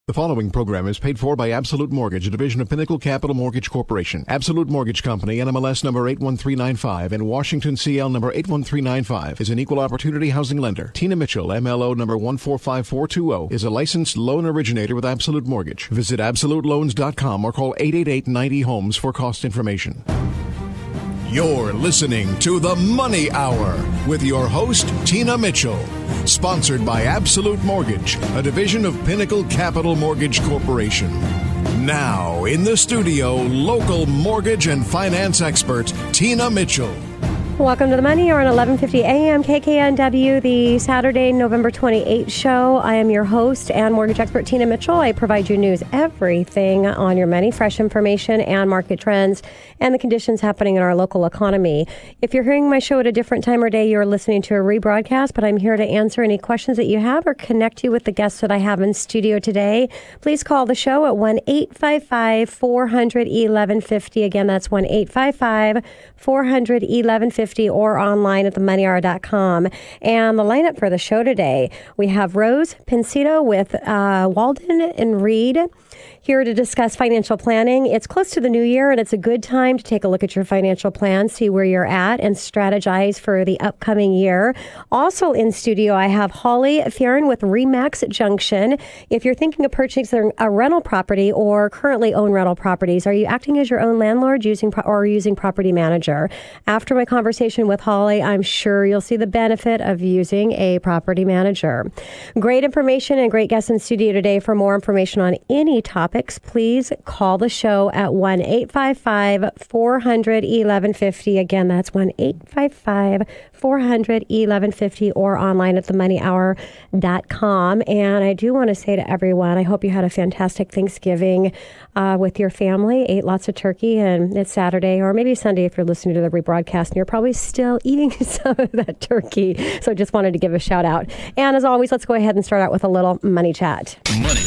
The following program is paid for by Absolute Mortgage, a division of Pinnacle Capital Mortgage Corporation. Absolute Mortgage Company, NMLS number 81395 and Washington CL number 81395 is an equal opportunity housing lender. Tina Mitchell, MLO number 145420, is a licensed loan originator with Absolute Mortgage. Visit absoluteloans.com or call 888-90-HOMES for cost information. You're listening to The Money Hour with your host, Tina Mitchell. Sponsored by Absolute Mortgage, a division of Pinnacle Capital Mortgage Corporation. Now, in the studio, local mortgage and finance expert, Tina Mitchell. Welcome to The Money Hour on 1150 AM KKNW, the Saturday, November 28th show. I am your host and mortgage expert, Tina Mitchell. I provide you news, everything on your money, fresh information and market trends and the conditions happening in our local economy. If you're hearing my show at a different time or day, you're listening to a rebroadcast, but I'm here to answer any questions that you have or connect you with the guests that I have in studio today. Please call the show at 1-855-400-1150. Again, that's 1-855-400-1150. Or online at themoneyhour.com. And the lineup for the show today, we have Rose Pincito with Walden and Reed here to discuss financial planning. It's close to the new year, and it's a good time to take a look at your financial plan, see where you're at, and strategize for the upcoming year. Also in studio, I have Holly Theron with Remax Junction. If you're thinking of purchasing a rental property or currently own rental properties, are you acting as your own landlord using property manager? After my conversation with Holly, I'm sure you'll see the benefit of using a property manager. Great information and great guests in studio today. For more information on any topics, please call the show at 1-855-400-1150. Again, that's 1-855-400-1150 or online at themoneyhour.com. And I do want to say to everyone, I hope you had a fantastic Thanksgiving with your family, ate lots of turkey, and it's Saturday or maybe Sunday if you're listening to the rebroadcast and you're probably still eating some of that turkey. So just wanted to give a shout out. And as always, let's go ahead and start out with a little money chat. Money.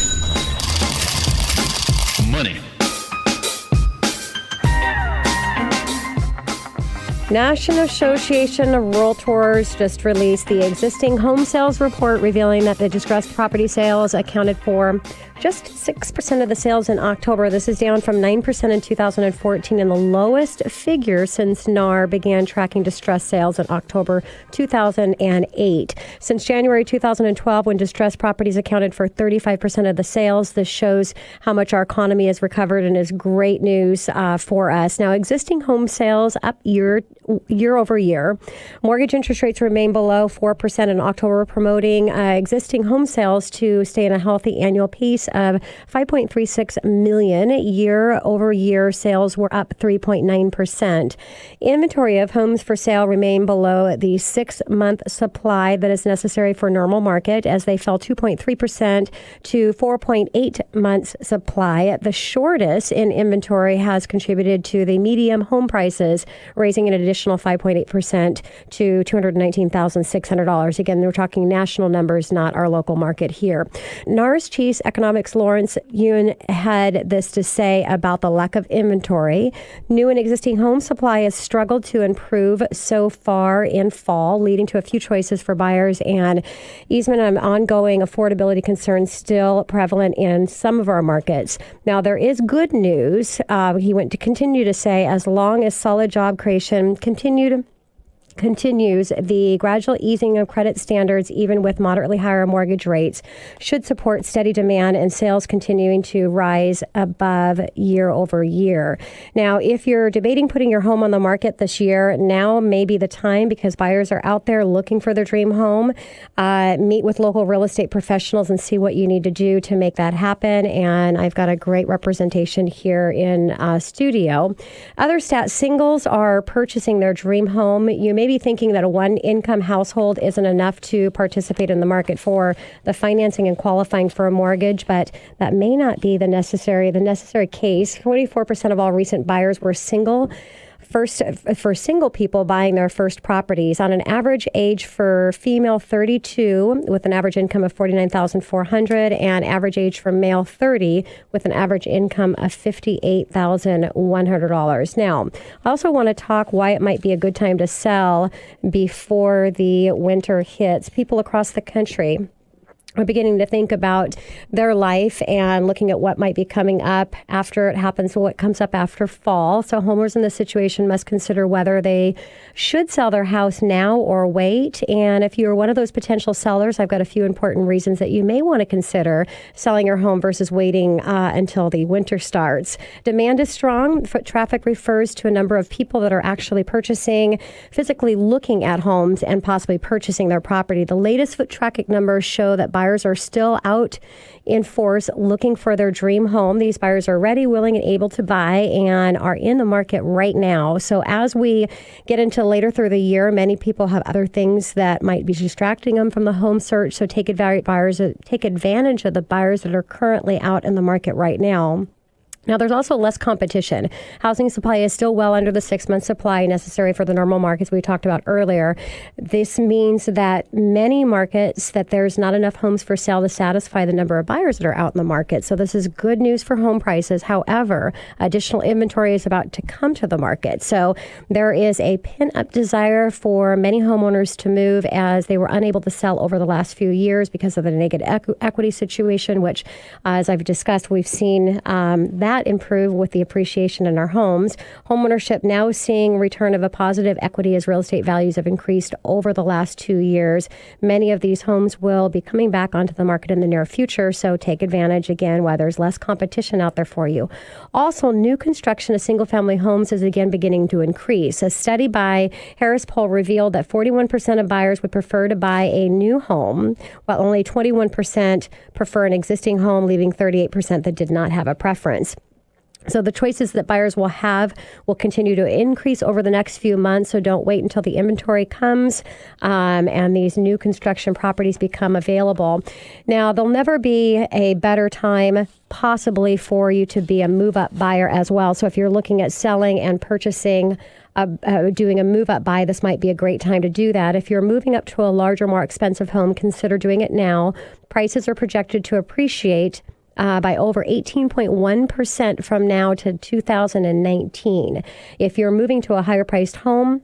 National Association of Realtors just released the existing home sales report revealing that the distressed property sales accounted for just 6% of the sales in October. This is down from 9% in 2014 and the lowest figure since NAR began tracking distressed sales in October 2008. Since January 2012, when distressed properties accounted for 35% of the sales, this shows how much our economy has recovered and is great news for us. Now, existing home sales up year over year. Mortgage interest rates remain below 4% in October, promoting existing home sales to stay in a healthy annual pace of 5.36 million. Year over year sales were up 3.9%. Inventory of homes for sale remain below the 6-month supply that is necessary for normal market, as they fell 2.3% to 4.8 months supply. The shortest in inventory has contributed to the median home prices raising an additional 5.8% to $219,600. Again, we're talking national numbers, not our local market here. NAR's Chief Economics Lawrence Yun had this to say about the lack of inventory. New and existing home supply has struggled to improve so far in fall, leading to a few choices for buyers and easement and ongoing affordability concerns still prevalent in some of our markets. Now, there is good news. He went to continue to say, as long as solid job creation continues, the gradual easing of credit standards, even with moderately higher mortgage rates, should support steady demand and sales continuing to rise above year over year. Now, if you're debating putting your home on the market this year, now may be the time, because buyers are out there looking for their dream home. Meet with local real estate professionals and see what you need to do to make that happen. And I've got a great representation here in studio. Other stats: singles are purchasing their dream home. You may be thinking that a one-income household isn't enough to participate in the market for the financing and qualifying for a mortgage, but that may not be the necessary case. 24% of all recent buyers were single. For single people buying their first properties. On an average age for female 32 with an average income of $49,400 and average age for male 30 with an average income of $58,100. Now, I also want to talk why it might be a good time to sell before the winter hits. People across the country are beginning to think about their life and looking at what might be coming up after it happens, what comes up after fall. So homeowners in this situation must consider whether they should sell their house now or wait. And if you're one of those potential sellers, I've got a few important reasons that you may want to consider selling your home versus waiting until the winter starts. Demand is strong. Foot traffic refers to a number of people that are actually purchasing, physically looking at homes and possibly purchasing their property. The latest foot traffic numbers show that buyers are still out in force looking for their dream home. These buyers are ready, willing, and able to buy and are in the market right now. So as we get into later through the year, many people have other things that might be distracting them from the home search. So take advantage of the buyers that are currently out in the market right now. Now, there's also less competition. Housing supply is still well under the 6-month supply necessary for the normal markets we talked about earlier. This means that many markets that there's not enough homes for sale to satisfy the number of buyers that are out in the market. So this is good news for home prices. However, additional inventory is about to come to the market. So there is a pent-up desire for many homeowners to move as they were unable to sell over the last few years because of the negative equity situation, which, as I've discussed, we've seen that improve with the appreciation in our homes. Homeownership now seeing return of a positive equity as real estate values have increased over the last 2 years. Many of these homes will be coming back onto the market in the near future, so take advantage again while there's less competition out there for you. Also, new construction of single-family homes is again beginning to increase. A study by Harris Poll revealed that 41% of buyers would prefer to buy a new home, while only 21% prefer an existing home, leaving 38% that did not have a preference. So the choices that buyers will have will continue to increase over the next few months. So don't wait until the inventory comes and these new construction properties become available. Now, there'll never be a better time possibly for you to be a move-up buyer as well. So if you're looking at selling and purchasing, doing a move-up buy, this might be a great time to do that. If you're moving up to a larger, more expensive home, consider doing it now. Prices are projected to appreciate by over 18.1% from now to 2019. If you're moving to a higher priced home,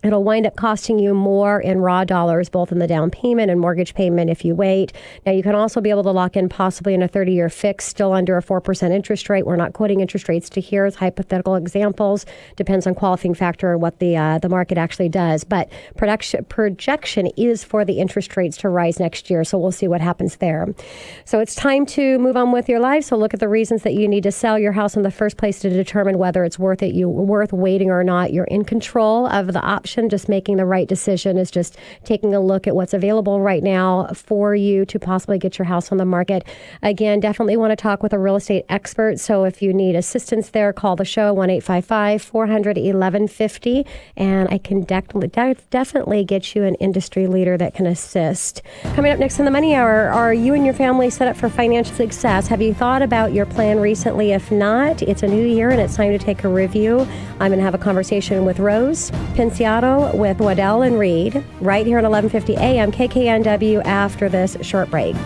it'll wind up costing you more in raw dollars, both in the down payment and mortgage payment if you wait. Now, you can also be able to lock in possibly in a 30-year fix, still under a 4% interest rate. We're not quoting interest rates to here as hypothetical examples. Depends on qualifying factor and what the market actually does. But projection is for the interest rates to rise next year, so we'll see what happens there. So it's time to move on with your life. So look at the reasons that you need to sell your house in the first place to determine whether it's worth waiting or not. You're in control of the option. Just making the right decision is just taking a look at what's available right now for you to possibly get your house on the market. Again, definitely want to talk with a real estate expert. So if you need assistance there, call the show 1-855-400-1150, and I can definitely get you an industry leader that can assist. Coming up next in the Money Hour, are you and your family set up for financial success? Have you thought about your plan recently? If not, it's a new year and it's time to take a review. I'm going to have a conversation with Rose Pinciato with Waddell and Reed right here at 1150 AM KKNW after this short break.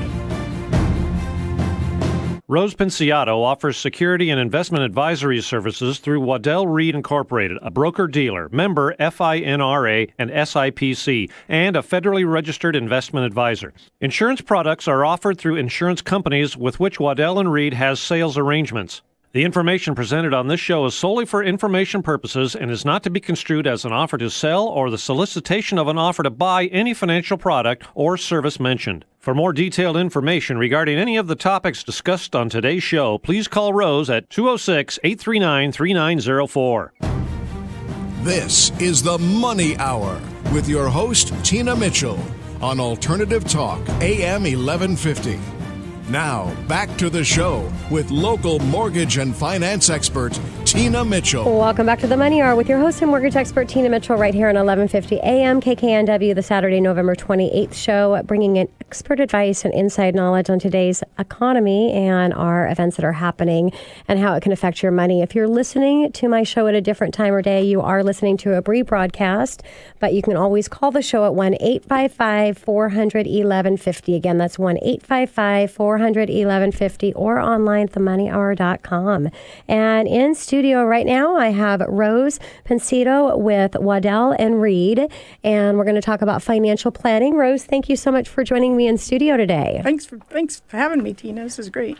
Rose Pinciato offers security and investment advisory services through Waddell Reed Incorporated, a broker-dealer, member FINRA and SIPC, and a federally registered investment advisor. Insurance products are offered through insurance companies with which Waddell and Reed has sales arrangements. The information presented on this show is solely for information purposes and is not to be construed as an offer to sell or the solicitation of an offer to buy any financial product or service mentioned. For more detailed information regarding any of the topics discussed on today's show, please call Rose at 206-839-3904. This is the Money Hour with your host, Tina Mitchell, on Alternative Talk, AM 1150. Now, back to the show with local mortgage and finance expert, Tina Mitchell. Welcome back to the Money Hour with your host and mortgage expert, Tina Mitchell, right here on 1150 AM KKNW, the Saturday, November 28th show, bringing in expert advice and inside knowledge on today's economy and our events that are happening and how it can affect your money. If you're listening to my show at a different time or day, you are listening to a rebroadcast, but you can always call the show at 1-855-400-1150. Again, that's 1-855-400-1150 or online at themoneyhour.com. And in studio studio right now, I have Rose Pensido with Waddell and Reed, and we're going to talk about financial planning. Rose, thank you so much for joining me in studio today. Thanks for having me, Tina. This is great.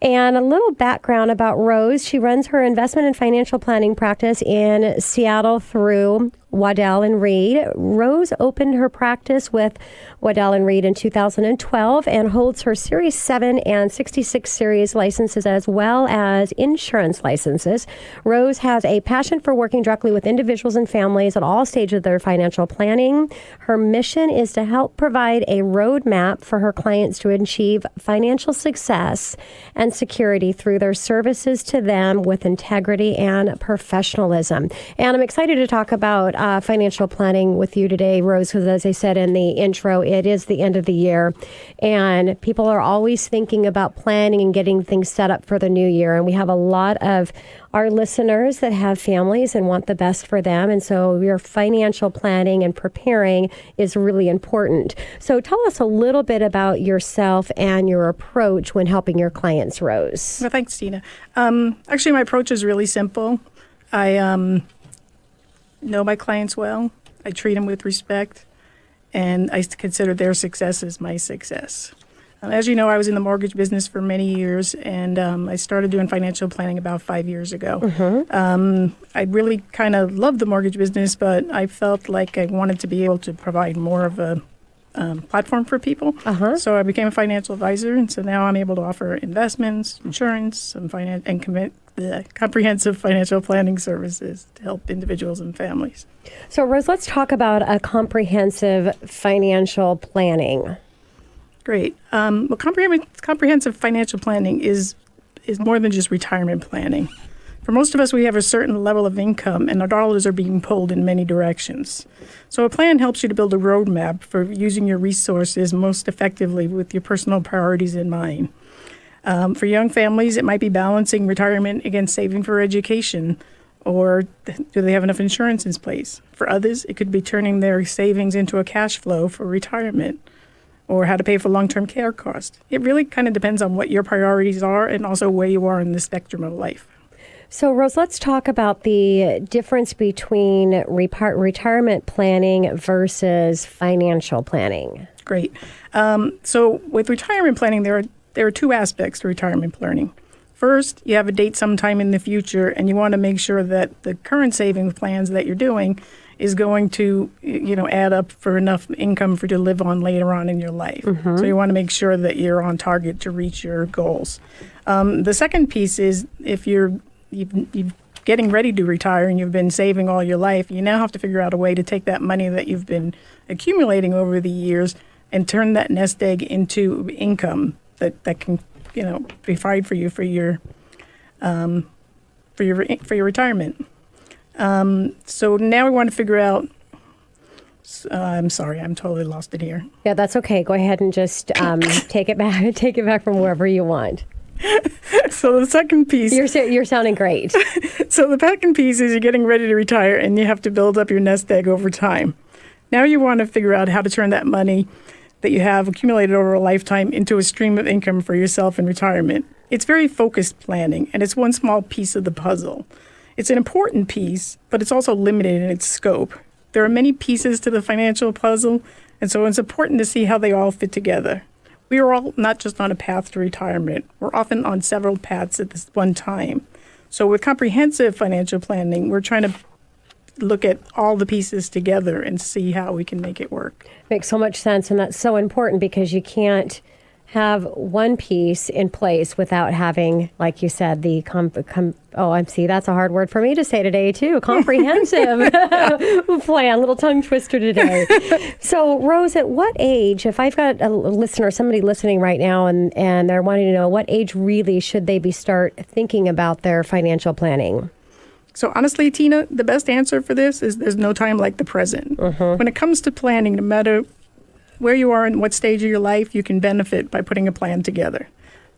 And a little background about Rose. She runs her investment and financial planning practice in Seattle through Waddell and Reed. Rose opened her practice with Waddell and Reed in 2012 and holds her Series 7 and 66 Series licenses as well as insurance licenses. Rose has a passion for working directly with individuals and families at all stages of their financial planning. Her mission is to help provide a roadmap for her clients to achieve financial success and security through their services to them with integrity and professionalism. And I'm excited to talk about financial planning with you today, Rose, because as I said in the intro, it is the end of the year and people are always thinking about planning and getting things set up for the new year. And we have a lot of our listeners that have families and want the best for them. And so your financial planning and preparing is really important. So tell us a little bit about yourself and your approach when helping your clients, Rose. Well, thanks, Tina. Actually, my approach is really simple. I know my clients well. I treat them with respect, and I consider their success as my success. As you know, I was in the mortgage business for many years, and I started doing financial planning about 5 years ago. I really kind of loved the mortgage business, but I felt like I wanted to be able to provide more of a platform for people. So I became a financial advisor, and so now I'm able to offer investments, insurance, and comprehensive financial planning services to help individuals and families. So, Rose, let's talk about a comprehensive financial planning. Great. Well, comprehensive financial planning is more than just retirement planning. For most of us, we have a certain level of income, and our dollars are being pulled in many directions. So a plan helps you to build a roadmap for using your resources most effectively with your personal priorities in mind. For young families, it might be balancing retirement against saving for education, or do they have enough insurance in place? For others, it could be turning their savings into a cash flow for retirement, or how to pay for long-term care costs. It really kind of depends on what your priorities are and also where you are in the spectrum of life. So, Rose, let's talk about the difference between retirement planning versus financial planning. Great. So with retirement planning, there are two aspects to retirement planning. First, you have a date sometime in the future, and you want to make sure that the current savings plans that you're doing is going to, add up for enough income for you to live on later on in your life. So you want to make sure that you're on target to reach your goals. The second piece is if you're getting ready to retire and you've been saving all your life, you now have to figure out a way to take that money that you've been accumulating over the years and turn that nest egg into income that can, provide for you for your retirement. So now we want to figure out. I'm sorry, I'm totally lost it here. Yeah, that's okay. Go ahead and just take it back from wherever you want. So the second piece. You're sounding great. So the second piece is you're getting ready to retire, and you have to build up your nest egg over time. Now you want to figure out how to turn that money that you have accumulated over a lifetime into a stream of income for yourself in retirement. It's very focused planning, and it's one small piece of the puzzle. It's an important piece, but it's also limited in its scope. There are many pieces to the financial puzzle, and so it's important to see how they all fit together. We are all not just on a path to retirement. We're often on several paths at this one time. So with comprehensive financial planning, we're trying to look at all the pieces together and see how we can make it work. Makes so much sense, and that's so important because you can't have one piece in place without having, like you said, the that's a hard word for me to say today too, comprehensive plan, little tongue twister today. So Rose, at what age, if I've got a listener, somebody listening right now and they're wanting to know what age really should they start thinking about their financial planning? So honestly, Tina, the best answer for this is there's no time like the present. When it comes to planning, no matter where you are and what stage of your life, you can benefit by putting a plan together.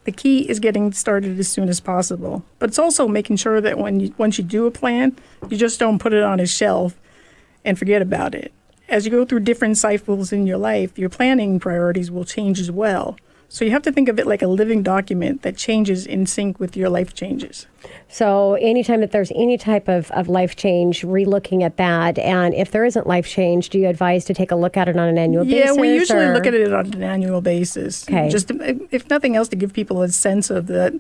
The key is getting started as soon as possible, but it's also making sure that once you do a plan, you just don't put it on a shelf and forget about it. As you go through different cycles in your life, your planning priorities will change as well. So you have to think of it like a living document that changes in sync with your life changes. So anytime that there's any type of life change, relooking at that. And if there isn't life change, do you advise to take a look at it on an annual basis? Yeah, we usually look at it on an annual basis. Okay. Just if nothing else, to give people a sense of that,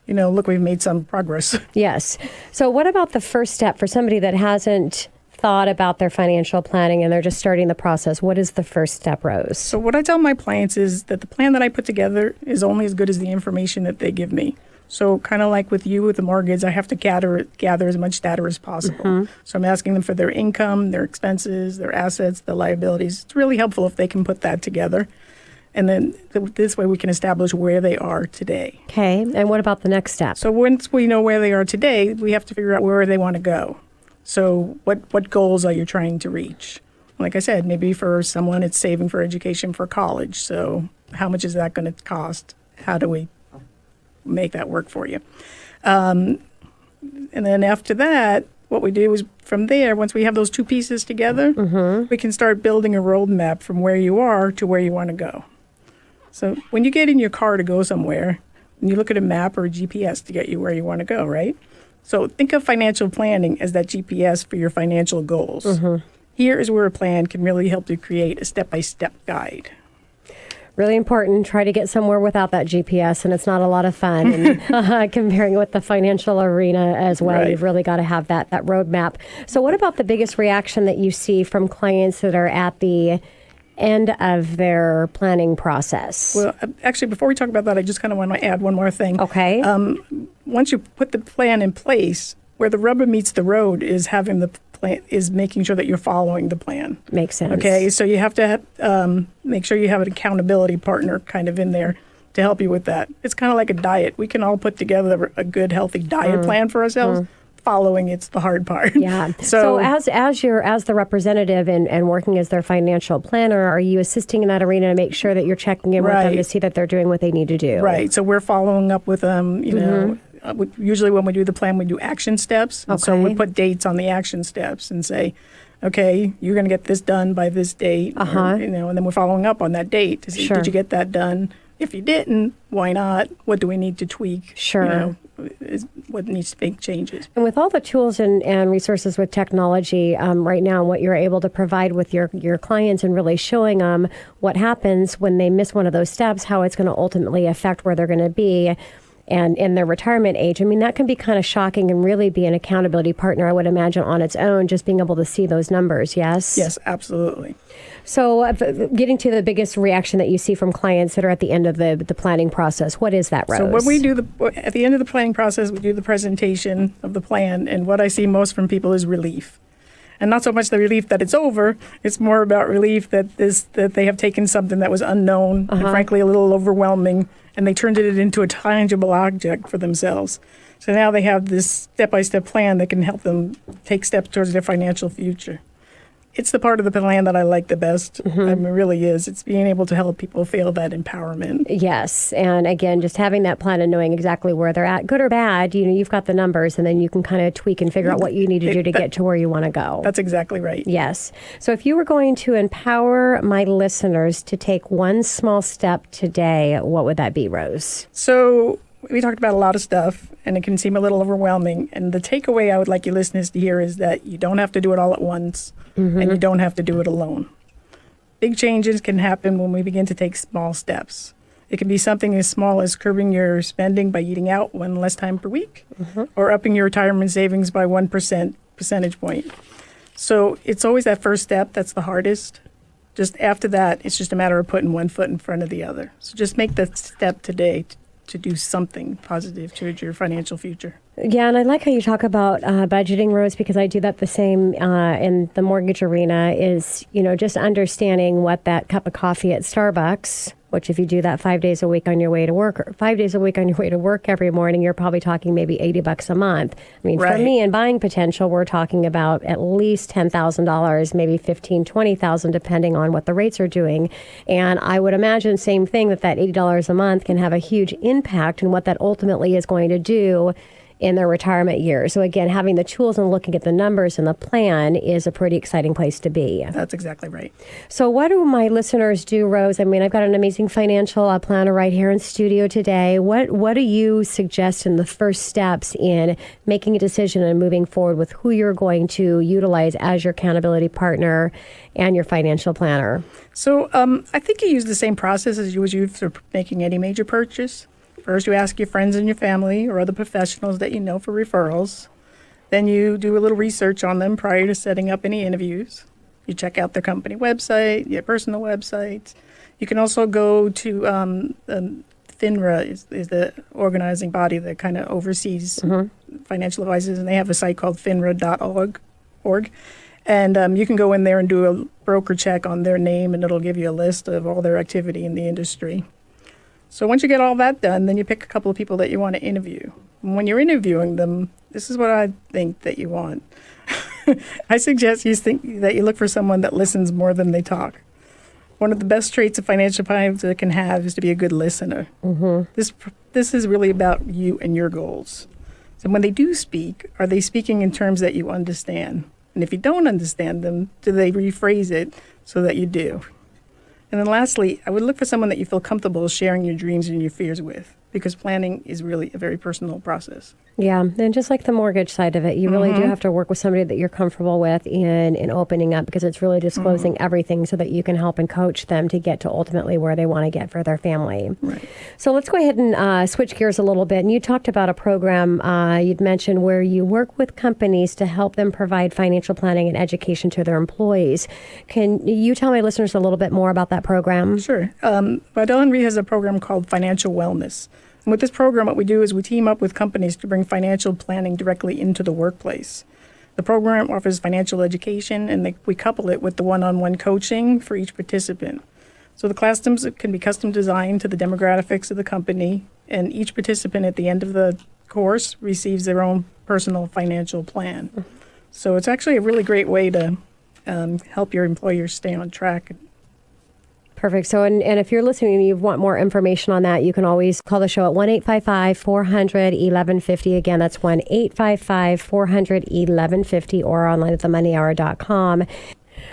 look, we've made some progress. Yes. So what about the first step for somebody that hasn't thought about their financial planning and they're just starting the process? What is the first step, Rose? So what I tell my clients is that the plan that I put together is only as good as the information that they give me. So kind of like with you with the mortgage, I have to gather as much data as possible. So I'm asking them for their income, their expenses, their assets, the liabilities. It's really helpful if they can put that together. And then this way we can establish where they are today. Okay. And what about the next step? So once we know where they are today, we have to figure out where they want to go. So what goals are you trying to reach? Like I said, maybe for someone it's saving for education for college. So how much is that going to cost? How do we make that work for you? And then after that, what we do is from there, once we have those two pieces together, we can start building a roadmap from where you are to where you want to go. So when you get in your car to go somewhere, and you look at a map or a GPS to get you where you want to go, right? So think of financial planning as that GPS for your financial goals. Here is where a plan can really help you create a step-by-step guide. Really important. Try to get somewhere without that GPS, and it's not a lot of fun. And comparing with the financial arena as well, Right. You've really got to have that roadmap. So what about the biggest reaction that you see from clients that are at the end of their planning process? Well, actually, before we talk about that, I just kind of want to add one more thing. Okay. Once you put the plan in place, where the rubber meets the road is having the plan, is making sure that you're following the plan. Makes sense. Okay, so you have to make sure you have an accountability partner kind of in there to help you with that. It's kind of like a diet. We can all put together a good, healthy diet plan for ourselves. Following it's the hard part. Yeah. So as the representative and working as their financial planner, are you assisting in that arena to make sure that you're checking in with them to see that they're doing what they need to do? Right. So we're following up with them. Usually when we do the plan, we do action steps. And so we put dates on the action steps and say, okay, you're going to get this done by this date. Or, and then we're following up on that date to see, did you get that done? If you didn't, why not? What do we need to tweak? Sure. What needs to make changes? And with all the tools and resources with technology right now, what you're able to provide with your clients and really showing them what happens when they miss one of those steps, how it's going to ultimately affect where they're going to be and in their retirement age. I mean, that can be kind of shocking and really be an accountability partner, I would imagine, on its own, just being able to see those numbers, yes? Yes, absolutely. So getting to the biggest reaction that you see from clients that are at the end of the planning process, what is that, Rose? So when we do at the end of the planning process, we do the presentation of the plan, and what I see most from people is relief. And not so much the relief that it's over, it's more about relief that they have taken something that was unknown and frankly a little overwhelming, and they turned it into a tangible object for themselves. So now they have this step-by-step plan that can help them take steps towards their financial future. It's the part of the plan that I like the best. I mean, it really is. It's being able to help people feel that empowerment. Yes. And again, just having that plan and knowing exactly where they're at, good or bad, you've got the numbers, and then you can kind of tweak and figure out what you need to do to get to where you want to go. That's exactly right. Yes. So if you were going to empower my listeners to take one small step today, what would that be, Rose? So we talked about a lot of stuff, and it can seem a little overwhelming. And the takeaway I would like your listeners to hear is that you don't have to do it all at once, and you don't have to do it alone. Big changes can happen when we begin to take small steps. It can be something as small as curbing your spending by eating out one less time per week, or upping your retirement savings by 1% percentage point. So it's always that first step that's the hardest. Just after that, it's just a matter of putting one foot in front of the other. So just make that step today to do something positive towards your financial future. Yeah, and I like how you talk about budgeting, Rose, because I do that the same in the mortgage arena is, just understanding what that cup of coffee at Starbucks, which if you do that 5 days a week on your way to work, or 5 days a week on your way to work every morning, you're probably talking maybe $80 a month. I mean, for me in buying potential, we're talking about at least $10,000, maybe $15,000, $20,000, depending on what the rates are doing. And I would imagine same thing, that $80 a month can have a huge impact in what that ultimately is going to do in their retirement years. So again, having the tools and looking at the numbers and the plan is a pretty exciting place to be. That's exactly right. So what do my listeners do, Rose? I mean, I've got an amazing financial planner right here in studio today. What do you suggest in the first steps in making a decision and moving forward with who you're going to utilize as your accountability partner and your financial planner? So I think you use the same process as you would use for making any major purchase. First, you ask your friends and your family or other professionals that you know for referrals. Then you do a little research on them prior to setting up any interviews. You check out their company website, your personal website. You can also go to FINRA is the organizing body that kind of oversees financial advisors, and they have a site called finra.org. And you can go in there and do a broker check on their name, and it'll give you a list of all their activity in the industry. So once you get all that done, then you pick a couple of people that you want to interview. And when you're interviewing them, this is what I think that you want. I suggest you think that you look for someone that listens more than they talk. One of the best traits a financial advisor can have is to be a good listener. This is really about you and your goals. So when they do speak, are they speaking in terms that you understand? And if you don't understand them, do they rephrase it so that you do? And then lastly, I would look for someone that you feel comfortable sharing your dreams and your fears with, because planning is really a very personal process. Yeah, and just like the mortgage side of it, you really do have to work with somebody that you're comfortable with in opening up, because it's really disclosing everything so that you can help and coach them to get to ultimately where they want to get for their family. Right. So let's go ahead and switch gears a little bit. And you talked about a program you'd mentioned where you work with companies to help them provide financial planning and education to their employees. Can you tell my listeners a little bit more about that program? Sure. Waddell & Reed has a program called Financial Wellness. And with this program, what we do is we team up with companies to bring financial planning directly into the workplace. The program offers financial education, and we couple it with the one-on-one coaching for each participant. So the classrooms can be custom designed to the demographics of the company, and each participant at the end of the course receives their own personal financial plan. So it's actually a really great way to help your employers stay on track. Perfect. So, and if you're listening and you want more information on that, you can always call the show at 1-855-400-1150. Again, that's 1-855-400-1150 or online at themoneyhour.com.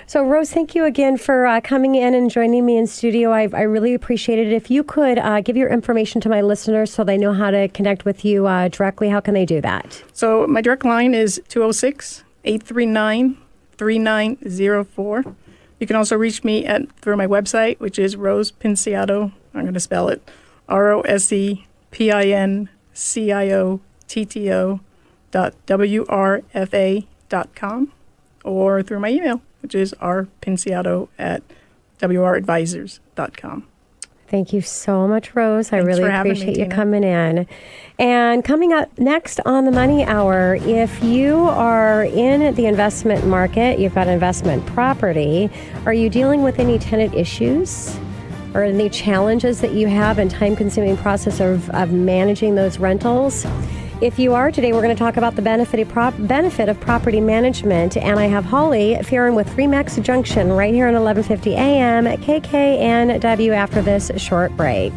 So, Rose, thank you again for coming in and joining me in studio. I really appreciate it. If you could give your information to my listeners so they know how to connect with you directly, how can they do that? So my direct line is 206-839-3904. You can also reach me through my website, which is Rose Pinciotto. I'm going to spell it ROSEPINCIOTTO.WRFA.com, or through my email, which is rpinciotto@wradvisors.com. Thank you so much, Rose. I Thanks really for having appreciate me, you Tina. coming in. And coming up next on the Money Hour, if you are in the investment market, you've got investment property, are you dealing with any tenant issues or any challenges that you have in time-consuming process of managing those rentals? If you are, today we're going to talk about the benefit of property management, and I have Holly Fearon with Remax Junction right here on 1150 AM at KKNW after this short break.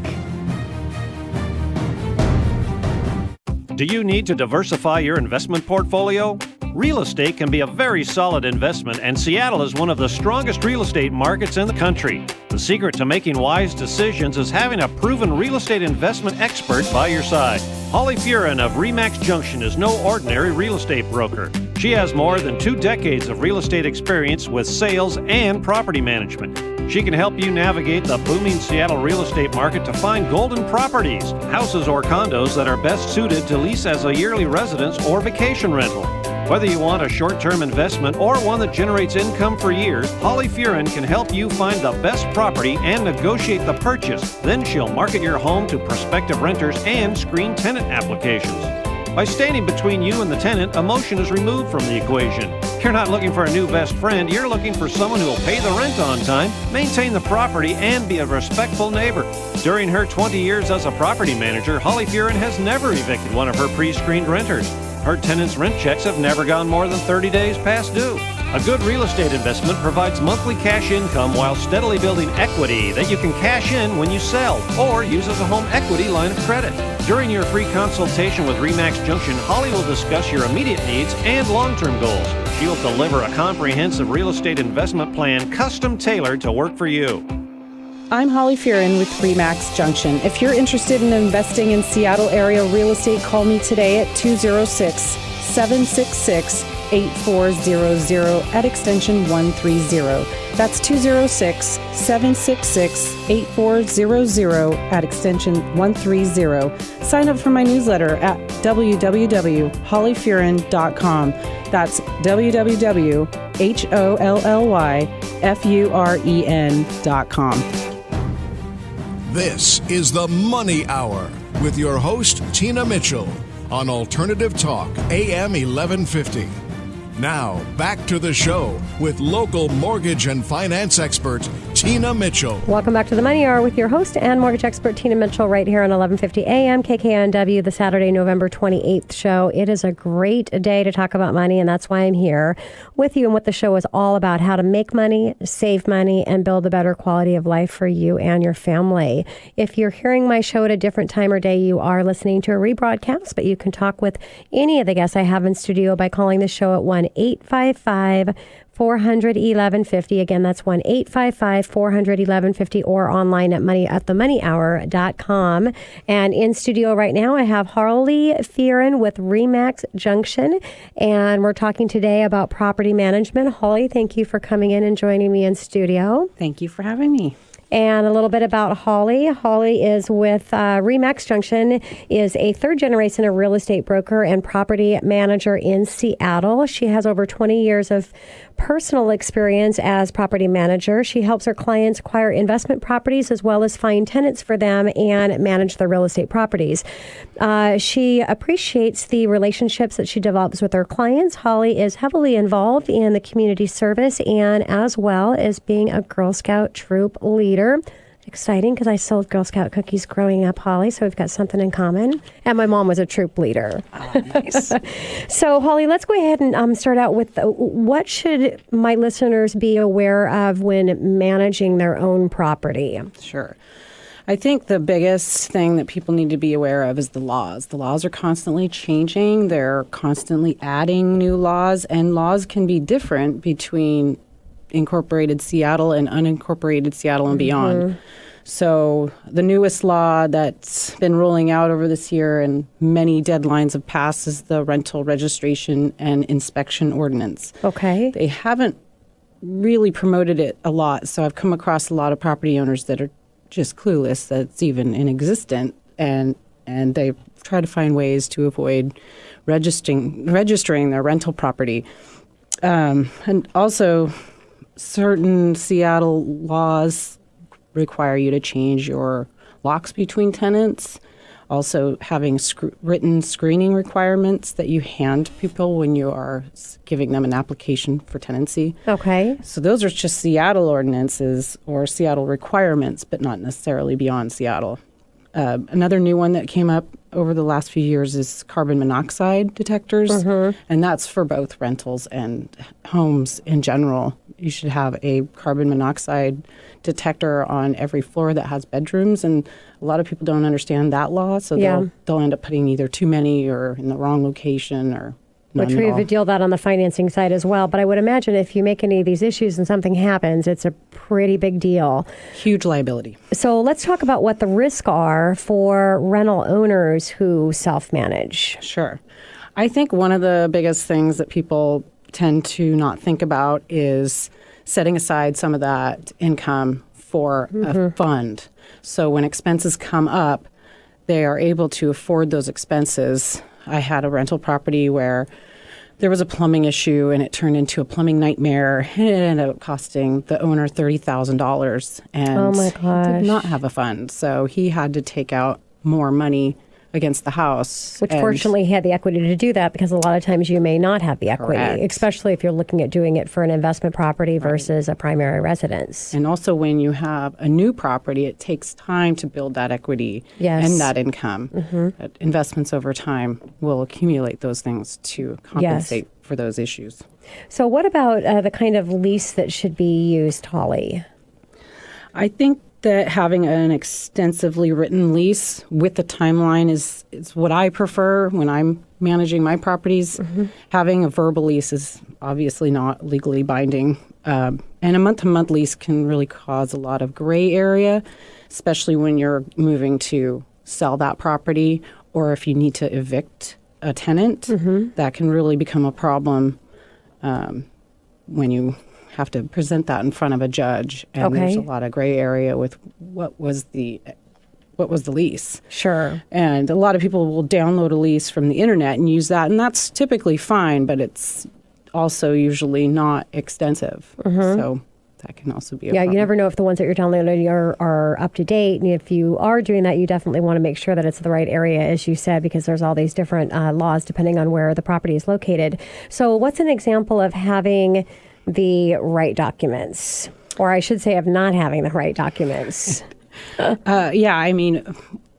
Do you need to diversify your investment portfolio? Real estate can be a very solid investment, and Seattle is one of the strongest real estate markets in the country. The secret to making wise decisions is having a proven real estate investment expert by your side. Holly Fearon of Remax Junction is no ordinary real estate broker. She has more than 2 decades of real estate experience with sales and property management. She can help you navigate the booming Seattle real estate market to find golden properties, houses or condos that are best suited to lease as a yearly residence or vacation rental. Whether you want a short-term investment or one that generates income for years, Holly Fearon can help you find the best property and negotiate the purchase. Then she'll market your home to prospective renters and screen tenant applications. By standing between you and the tenant, emotion is removed from the equation. You're not looking for a new best friend. You're looking for someone who will pay the rent on time, maintain the property, and be a respectful neighbor. During her 20 years as a property manager, Holly Fearon has never evicted one of her pre-screened renters. Her tenants' rent checks have never gone more than 30 days past due. A good real estate investment provides monthly cash income while steadily building equity that you can cash in when you sell or use as a home equity line of credit. During your free consultation with RE/MAX Junction, Holly will discuss your immediate needs and long-term goals. She'll deliver a comprehensive real estate investment plan custom-tailored to work for you. I'm Holly Fearon with RE/MAX Junction. If you're interested in investing in Seattle area real estate, call me today at 206-766-8400 at extension 130. That's 206-766-8400 at extension 130. Sign up for my newsletter at www.hollyfearon.com. That's www.hollyfeuren.com. This is the Money Hour with your host, Tina Mitchell, on Alternative Talk, AM 1150. Now, back to the show with local mortgage and finance expert, Tina Mitchell. Welcome back to the Money Hour with your host and mortgage expert, Tina Mitchell, right here on 1150 AM KKNW, the Saturday, November 28th show. It is a great day to talk about money, and that's why I'm here with you and what the show is all about, how to make money, save money, and build a better quality of life for you and your family. If you're hearing my show at a different time or day, you are listening to a rebroadcast, but you can talk with any of the guests I have in studio by calling the show at 1-855-400-1150. Again, that's 1-855-400-1150 or online at themoneyhour.com. And in studio right now, I have Holly Fearon with RE/MAX Junction, and we're talking today about property management. Holly, thank you for coming in and joining me in studio. Thank you for having me. And a little bit about Holly. Holly is with RE/MAX Junction, is a third generation real estate broker and property manager in Seattle. She has over 20 years of personal experience as property manager. She helps her clients acquire investment properties as well as find tenants for them and manage their real estate properties. She appreciates the relationships that she develops with her clients. Holly is heavily involved in the community service and as well as being a Girl Scout troop leader. Exciting, because I sold Girl Scout cookies growing up, Holly, so we've got something in common. And my mom was a troop leader. Oh, nice. So, Holly, let's go ahead and start out with what should my listeners be aware of when managing their own property? Sure. I think the biggest thing that people need to be aware of is the laws. The laws are constantly changing. They're constantly adding new laws, and laws can be different between incorporated Seattle and unincorporated Seattle and beyond. So the newest law that's been rolling out over this year and many deadlines have passed is the rental registration and inspection ordinance. Okay. They haven't really promoted it a lot, so I've come across a lot of property owners that are just clueless that it's even in existence, and they try to find ways to avoid registering their rental property. And also, certain Seattle laws require you to change your locks between tenants. Also, having written screening requirements that you hand people when you are giving them an application for tenancy. Okay. So those are just Seattle ordinances or Seattle requirements, but not necessarily beyond Seattle. Another new one that came up over the last few years is carbon monoxide detectors, and that's for both rentals and homes in general. You should have a carbon monoxide detector on every floor that has bedrooms, and a lot of people don't understand that law, so they'll end up putting either too many or in the wrong location or none Which at we all. would deal that on the financing side as well. But I would imagine if you make any of these issues and something happens, it's a pretty big deal. Huge liability. So let's talk about what the risks are for rental owners who self-manage. Sure. I think one of the biggest things that people tend to not think about is setting aside some of that income for a fund. So when expenses come up, they are able to afford those expenses. I had a rental property where there was a plumbing issue and it turned into a plumbing nightmare, and it ended up costing the owner $30,000, and Oh my he gosh. did not have a fund. So he had to take out more money against the house. Which and fortunately he had the equity to do that, because a lot of times you may not have the equity, Correct. especially if you're looking at doing it for an investment property versus a primary residence. And also when you have a new property, it takes time to build that equity Yes. and that income. But investments over time will accumulate those things to compensate for those issues. So what about the kind of lease that should be used, Holly? I think that having an extensively written lease with the timeline is what I prefer when I'm managing my properties. Having a verbal lease is obviously not legally binding. And a month-to-month lease can really cause a lot of gray area, especially when you're moving to sell that property or if you need to evict a tenant. That can really become a problem when you have to present that in front of a judge, and there's a lot of gray area with what was the lease. Sure. And a lot of people will download a lease from the internet and use that, and that's typically fine, but it's also usually not extensive. So that can also be a problem. You never know if the ones that you're downloading are up to date. And if you are doing that, you definitely want to make sure that it's the right area, as you said, because there's all these different laws depending on where the property is located. So what's an example of having the right documents? Or I should say of not having the right documents. I mean,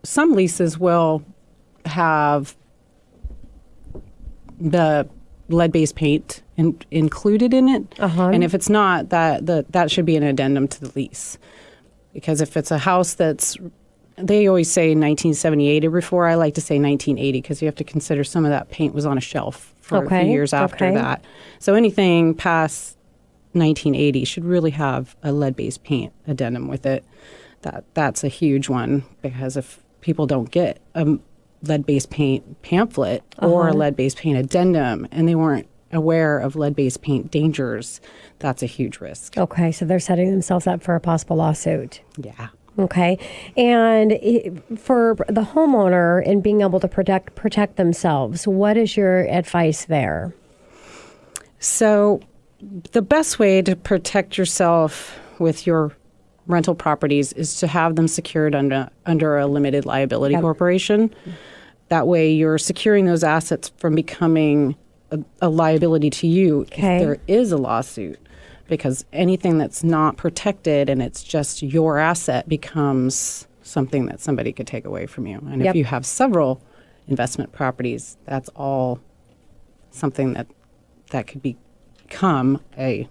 some leases will have the lead-based paint included in it. And if it's not, that should be an addendum to the lease. Because if it's a house they always say 1978 or before, I like to say 1980 because you have to consider some of that paint was on a shelf for a few years after that. So anything past 1980 should really have a lead-based paint addendum with it. That's a huge one, because if people don't get a lead-based paint pamphlet or a lead-based paint addendum and they weren't aware of lead-based paint dangers, that's a huge risk. Okay, so they're setting themselves up for a possible lawsuit. Yeah. Okay. And for the homeowner and being able to protect themselves, what is your advice there? So the best way to protect yourself with your rental properties is to have them secured under a limited liability corporation. That way you're securing those assets from becoming a liability to you if there is a lawsuit. Because anything that's not protected and it's just your asset becomes something that somebody could take away from you. And if you have several investment properties, that's all something that could become a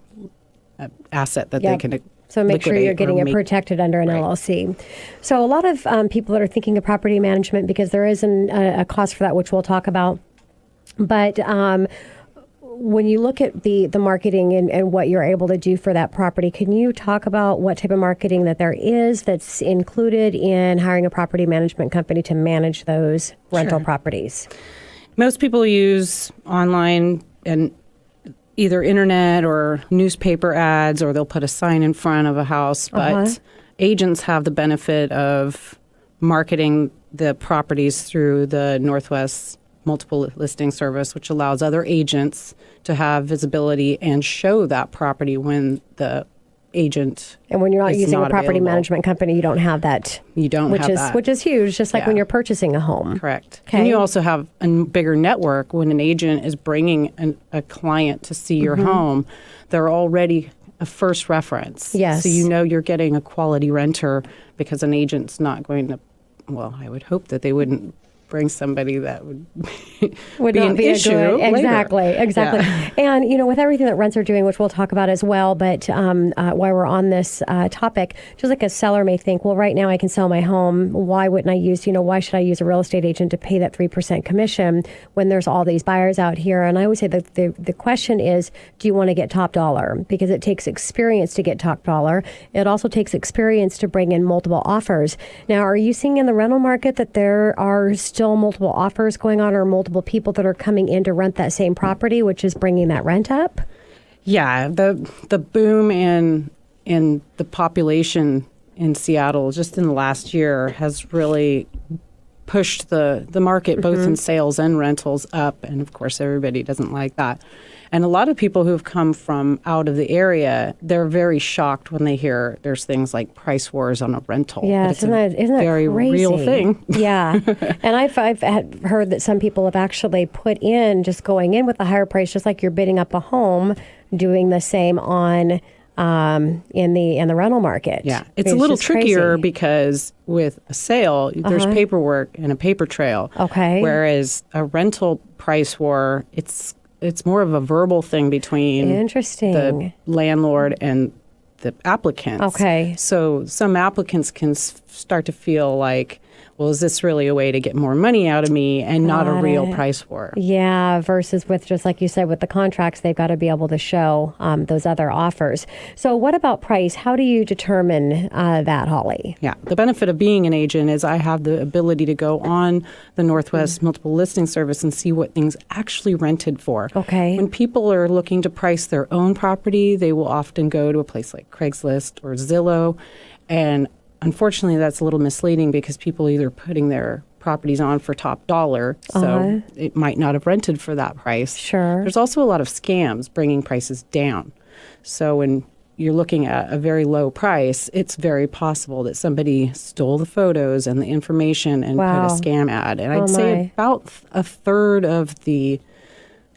asset that they can So make sure you're getting it protected under an LLC. So a lot of people that are thinking of property management, because there is a cost for that, which we'll talk about. But when you look at the marketing and what you're able to do for that property, can you talk about what type of marketing that there is that's included in hiring a property management company to manage those rental properties? Most people use online and either internet or newspaper ads, or they'll put a sign in front of a house. But agents have the benefit of marketing the properties through the Northwest Multiple Listing Service, which allows other agents to have visibility and show that property when the agent And when you're not using a property available. management company, you don't have that. You don't have that. Which is huge, just like when you're purchasing a home. Correct. Okay. And you also have a bigger network. When an agent is bringing a client to see your home, they're already a first reference. Yes. So you know you're getting a quality renter, because an agent's not going to, well, I would hope that they wouldn't bring somebody that would be not an be issue a good, exactly. Yeah. And with everything that rents are doing, which we'll talk about as well, but while we're on this topic, just like a seller may think, well, right now I can sell my home. Why wouldn't I why should I use a real estate agent to pay that 3% commission when there's all these buyers out here? And I always say that the question is, do you want to get top dollar? Because it takes experience to get top dollar. It also takes experience to bring in multiple offers. Now, are you seeing in the rental market that there are still multiple offers going on, or multiple people that are coming in to rent that same property, which is bringing that rent up? Yeah, the boom in the population in Seattle just in the last year has really pushed the market both in sales and rentals up, and of course everybody doesn't like that. And a lot of people who've come from out of the area, they're very shocked when they hear there's things like price wars on a rental. Yeah, isn't that very crazy? real thing. Yeah, and I've had heard that some people have actually put in, just going in with a higher price, just like you're bidding up a home, doing the same on in the rental market. Yeah, it's a little trickier because with a sale, there's paperwork and a paper trail. Okay. Whereas a rental price war, it's more of a verbal thing between Interesting. the landlord and the applicants. Okay. So some applicants can start to feel like, well, is this really a way to get more money out of me and not a real price war? Yeah, versus with, just like you said, with the contracts, they've got to be able to show those other offers. So what about price? How do you determine that, Holly? Yeah, the benefit of being an agent is I have the ability to go on the Northwest Multiple Listing Service and see what things actually rented for. Okay. When people are looking to price their own property, they will often go to a place like Craigslist or Zillow, and unfortunately, that's a little misleading because people are either putting their properties on for top dollar, so it might not have rented for that price. Sure. There's also a lot of scams bringing prices down. So when you're looking at a very low price, it's very possible that somebody stole the photos and the information and put a scam ad. And I'd say about a third of the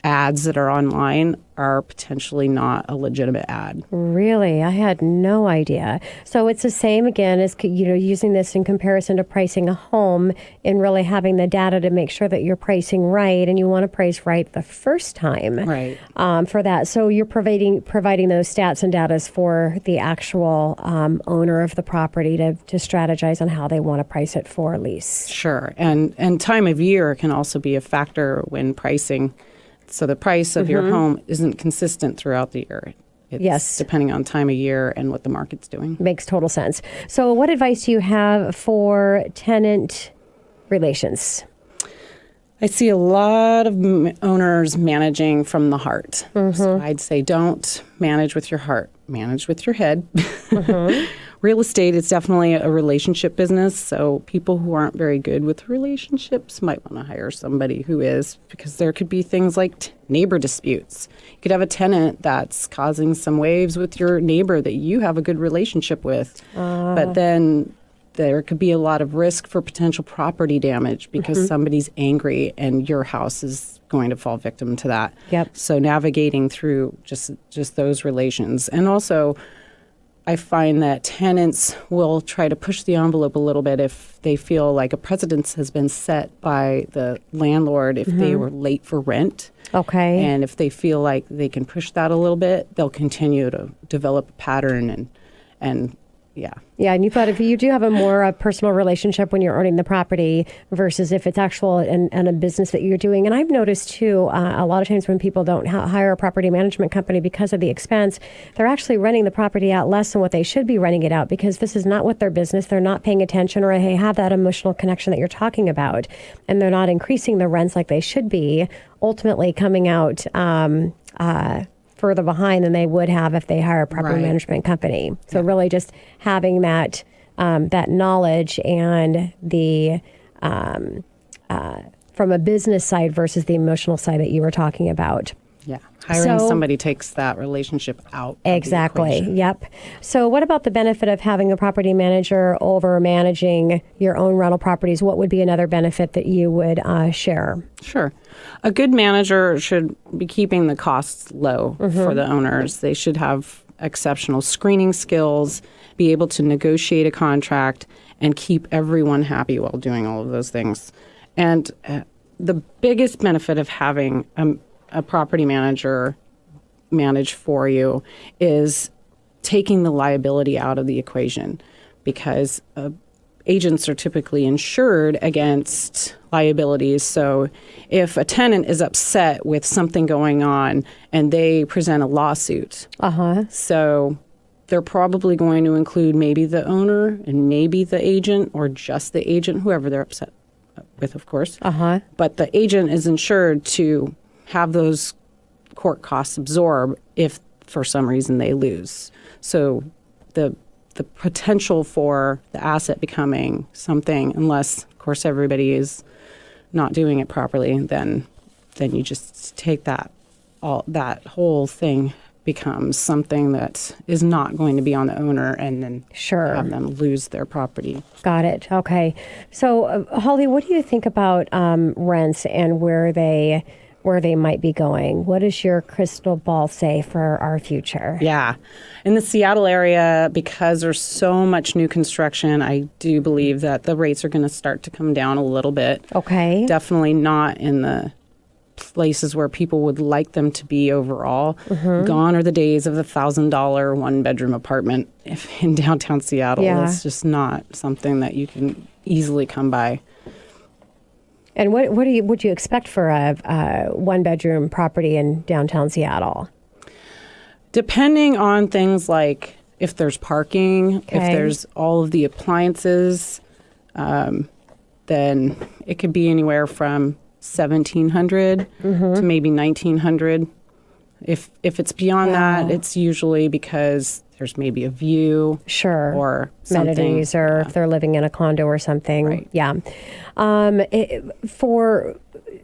ads that are online are potentially not a legitimate ad. Really? I had no idea. So it's the same again as, using this in comparison to pricing a home and really having the data to make sure that you're pricing right, and you want to price right the first time. Right. For that. So you're providing those stats and data for the actual owner of the property to strategize on how they want to price it for a lease. Sure. And time of year can also be a factor when pricing. So the price of your home isn't consistent throughout the year. It's depending on time of year and what the market's doing. Makes total sense. So what advice do you have for tenant relations? I see a lot of owners managing from the heart. So I'd say don't manage with your heart, manage with your head. Real estate is definitely a relationship business, so people who aren't very good with relationships might want to hire somebody who is, because there could be things like neighbor disputes. You could have a tenant that's causing some waves with your neighbor that you have a good relationship with, but then there could be a lot of risk for potential property damage because somebody's angry and your house is going to fall victim to that. Yep. So navigating through just those relations. And also, I find that tenants will try to push the envelope a little bit if they feel like a precedence has been set by the landlord if they were late for rent. Okay. And if they feel like they can push that a little bit, they'll continue to develop a pattern and yeah. Yeah, and you thought if you do have a more personal relationship when you're owning the property versus if it's actual and a business that you're doing. And I've noticed too, a lot of times when people don't hire a property management company because of the expense, they're actually renting the property out less than what they should be renting it out because this is not what their business. They're not paying attention or they have that emotional connection that you're talking about, and they're not increasing the rents like they should be, ultimately coming out further behind than they would have if they hire a property management company. So really just having that that knowledge and the from a business side versus the emotional side that you were talking about. Yeah. Hiring somebody takes that relationship out. Exactly. Yep. So what about the benefit of having a property manager over managing your own rental properties? What would be another benefit that you would share? Sure. A good manager should be keeping the costs low for the owners. They should have exceptional screening skills, be able to negotiate a contract, and keep everyone happy while doing all of those things. And the biggest benefit of having a property manager manage for you is taking the liability out of the equation, because agents are typically insured against liabilities. So if a tenant is upset with something going on and they present a lawsuit, so they're probably going to include maybe the owner and maybe the agent or just the agent, whoever they're upset with, of course. But the agent is insured to have those court costs absorb if for some reason they lose. So the potential for the asset becoming something, unless of course everybody is not doing it properly, then you just take that whole thing becomes something that is not going to be on the owner, and then have them lose their property. Got it. Okay. So Holly, what do you think about rents and where they might be going? What does your crystal ball say for our future? Yeah. In the Seattle area, because there's so much new construction, I do believe that the rates are going to start to come down a little bit. Okay. Definitely not in the places where people would like them to be overall. Gone are the days of the $1,000 one-bedroom apartment in downtown Seattle. Yeah. It's just not something that you can easily come by. And what would you expect for a one-bedroom property in downtown Seattle? Depending on things like if there's parking, if Okay. there's all of the appliances, then it could be anywhere from $1,700 to maybe $1,900. If it's beyond that, it's usually because there's maybe a view, Sure. or something. Amenities, or if they're living in a condo or something. Right. Yeah. For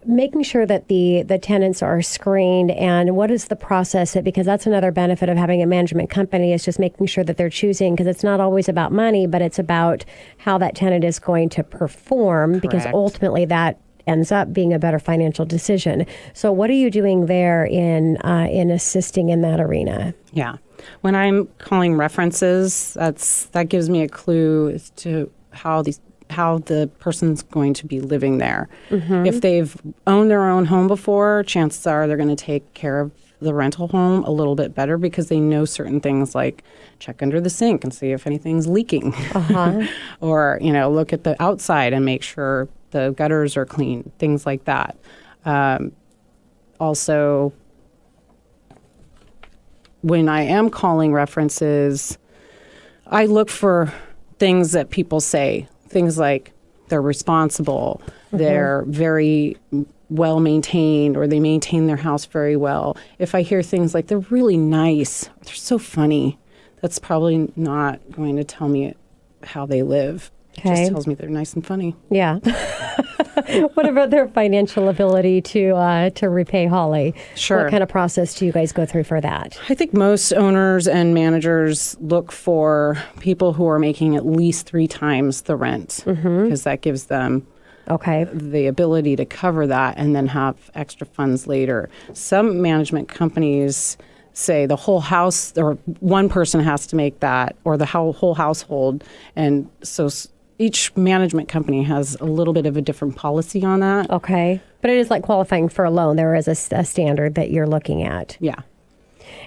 making sure that the tenants are screened, and what is the process? Because that's another benefit of having a management company, is just making sure that they're choosing, because it's not always about money, but it's about how that tenant is going to perform, because Correct. ultimately that ends up being a better financial decision. So what are you doing there in assisting in that arena? Yeah. When I'm calling references, that gives me a clue as to how the person's going to be living there. If they've owned their own home before, chances are they're going to take care of the rental home a little bit better, because they know certain things like check under the sink and see if anything's leaking. Or, look at the outside and make sure the gutters are clean, things like that. Also, when I am calling references, I look for things that people say, things like they're responsible, they're very well maintained, or they maintain their house very well. If I hear things like they're really nice, they're so funny, that's probably not going to tell me how they live. It Okay. just tells me they're nice and funny. Yeah. What about their financial ability to repay Holly? Sure. What kind of process do you guys go through for that? I think most owners and managers look for people who are making at least 3 times the rent, because that gives them Okay. the ability to cover that and then have extra funds later. Some management companies say the whole house, or one person has to make that, or the whole household. And so each management company has a little bit of a different policy on that. Okay. But it is like qualifying for a loan. There is a standard that you're looking at. Yeah.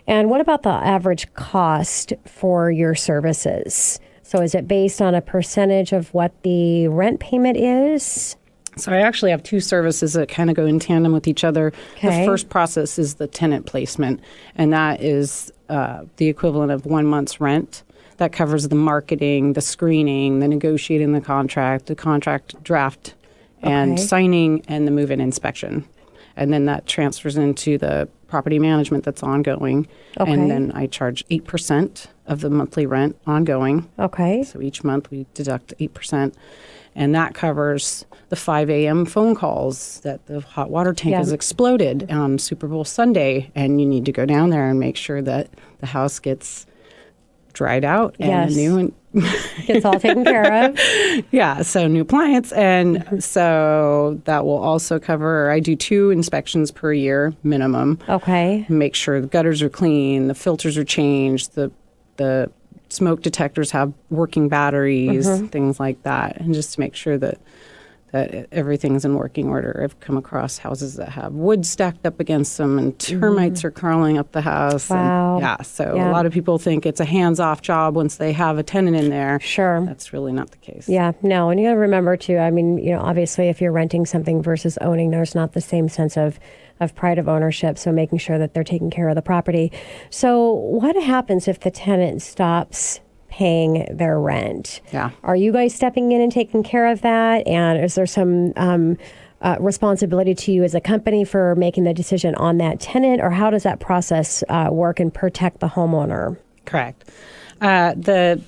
And what about the average cost for your services? So is it based on a percentage of what the rent payment is? So I actually have 2 services that kind of go in tandem with each other. Okay. The first process is the tenant placement, and that is the equivalent of 1 month's rent. That covers the marketing, the screening, the negotiating the contract draft, and Okay. signing, and the move-in inspection. And then that transfers into the property management that's ongoing. Okay. And then I charge 8% of the monthly rent ongoing. Okay. So each month we deduct 8%. And that covers the 5 a.m. phone calls that the hot water tank Yeah. has exploded on Super Bowl Sunday. And you need to go down there and make sure that the house gets dried out and Yes. new. It's all taken care of. Yeah, so new appliance. And so that will also cover, I do 2 inspections per year minimum. Okay. Make sure the gutters are clean, the filters are changed, the smoke detectors have working batteries, things like that, and just to make sure that everything's in working order. I've come across houses that have wood stacked up against them, and termites are crawling up the house. Wow. And so Yeah. a lot of people think it's a hands-off job once they have a tenant in there. Sure. That's really not the case. Yeah, no, and you got to remember too. I mean, obviously, if you're renting something versus owning, there's not the same sense of pride of ownership. So making sure that they're taking care of the property. So what happens if the tenant stops paying their rent? Yeah. Are you guys stepping in and taking care of that? And is there some responsibility to you as a company for making the decision on that tenant, or how does that process work and protect the homeowner? Correct. The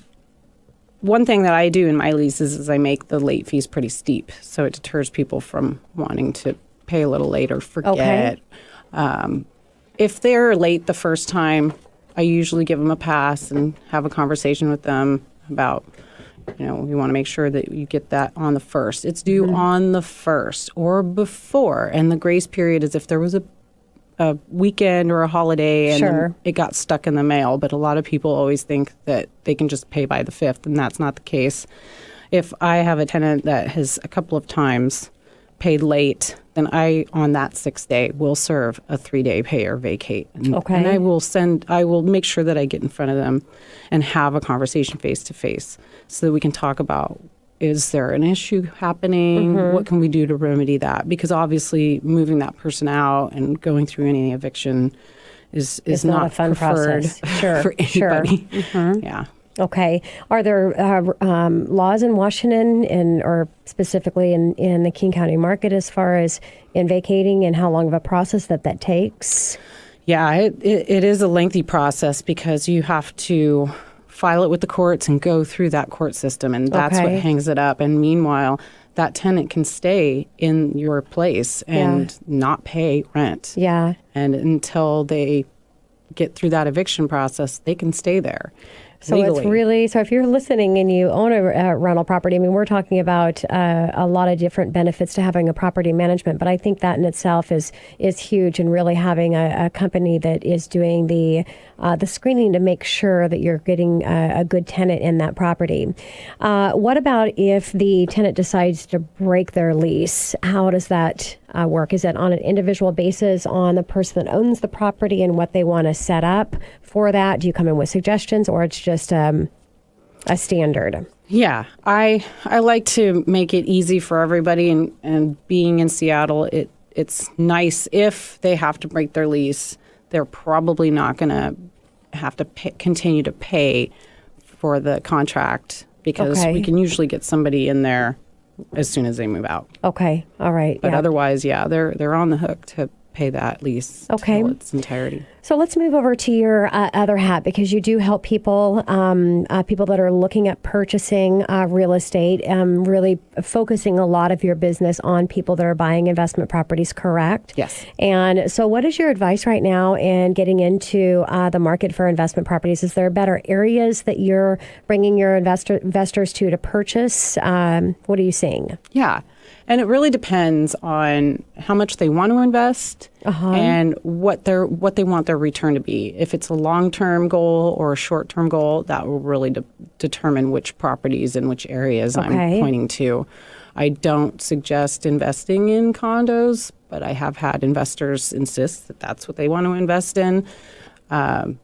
one thing that I do in my leases is I make the late fees pretty steep, so it deters people from wanting to pay a little late or forget. Okay. If they're late the first time, I usually give them a pass and have a conversation with them about, we want to make sure that you get that on the first. It's due on the first or before. And the grace period is if there was a weekend or a holiday and Sure. then it got stuck in the mail. But a lot of people always think that they can just pay by the 5th, and that's not the case. If I have a tenant that has a couple of times paid late, then I, on that 6th day, will serve a 3-day pay or vacate. And, Okay. and I will make sure that I get in front of them and have a conversation face to face so that we can talk about, is there an issue happening? What can we do to remedy that? Because obviously moving that person out and going through any eviction is It's not not a fun preferred process. Sure, for anybody. Yeah. Okay. Are there laws in Washington or specifically in the King County market as far as in vacating and how long of a process that takes? Yeah, it is a lengthy process because you have to file it with the courts and go through that court system, and that's what hangs it up. And meanwhile, that tenant can stay in your place and not pay rent. Yeah. And until they get through that eviction process, they can stay there. So legally. it's really, so if you're listening and you own a rental property, I mean, we're talking about a lot of different benefits to having a property management, but I think that in itself is huge, and really having a company that is doing the screening to make sure that you're getting a good tenant in that property. What about if the tenant decides to break their lease? How does that work? Is it on an individual basis on the person that owns the property and what they want to set up for that? Do you come in with suggestions, or it's just a standard? Yeah, I like to make it easy for everybody, and being in Seattle, it's nice if they have to break their lease. They're probably not going to have to continue to pay for the contract because we can usually get somebody in there as soon as they move out. Okay, all right. But otherwise, they're on the hook to pay that lease in its entirety. So let's move over to your other hat, because you do help people, people that are looking at purchasing real estate, really focusing a lot of your business on people that are buying investment properties, correct? Yes. And so what is your advice right now in getting into the market for investment properties? Is there better areas that you're bringing your investors to purchase? What are you seeing? Yeah. And it really depends on how much they want to invest and what they want their return to be. If it's a long-term goal or a short-term goal, that will really determine which properties and which areas I'm pointing to. I don't suggest investing in condos, but I have had investors insist that that's what they want to invest in.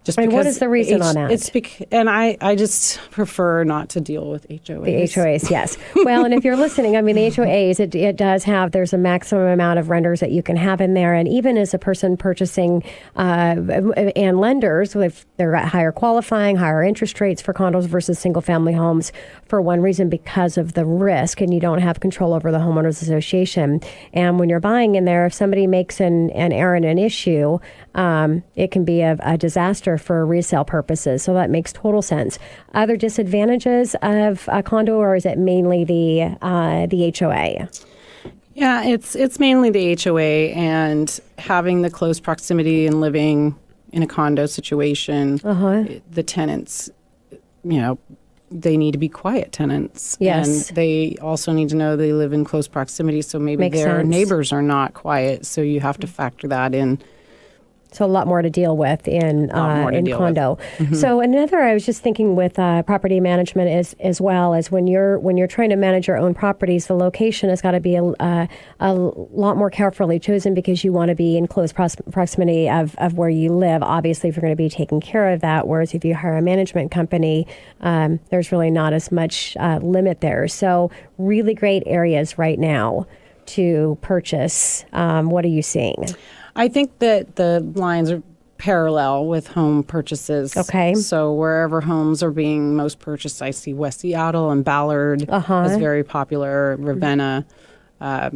Just and because what is the reason on that? And I just prefer not to deal with HOAs. The HOAs, yes. Well, and if you're listening, I mean, the HOAs, it does have, there's a maximum amount of renters that you can have in there. And even as a person purchasing and lenders, if they're at higher qualifying, higher interest rates for condos versus single family homes, for one reason, because of the risk, and you don't have control over the homeowners association. And when you're buying in there, if somebody makes an error and an issue, it can be a disaster for resale purposes. So that makes total sense. Other disadvantages of a condo, or is it mainly the HOA? Yeah, it's mainly the HOA and having the close proximity and living in a condo situation. The tenants, they need to be quiet tenants. Yes. And they also need to know they live in close proximity, so maybe Makes their sense. neighbors are not quiet. So you have to factor that in. So a lot more to deal with in condo. So another, I was just thinking with property management as well as when you're trying to manage your own properties, the location has got to be a lot more carefully chosen, because you want to be in close proximity of where you live. Obviously, if you're going to be taking care of that, whereas if you hire a management company, there's really not as much limit there. So really great areas right now to purchase. What are you seeing? I think that the lines are parallel with home purchases. Okay. So wherever homes are being most purchased, I see West Seattle and Ballard is very popular, Ravenna.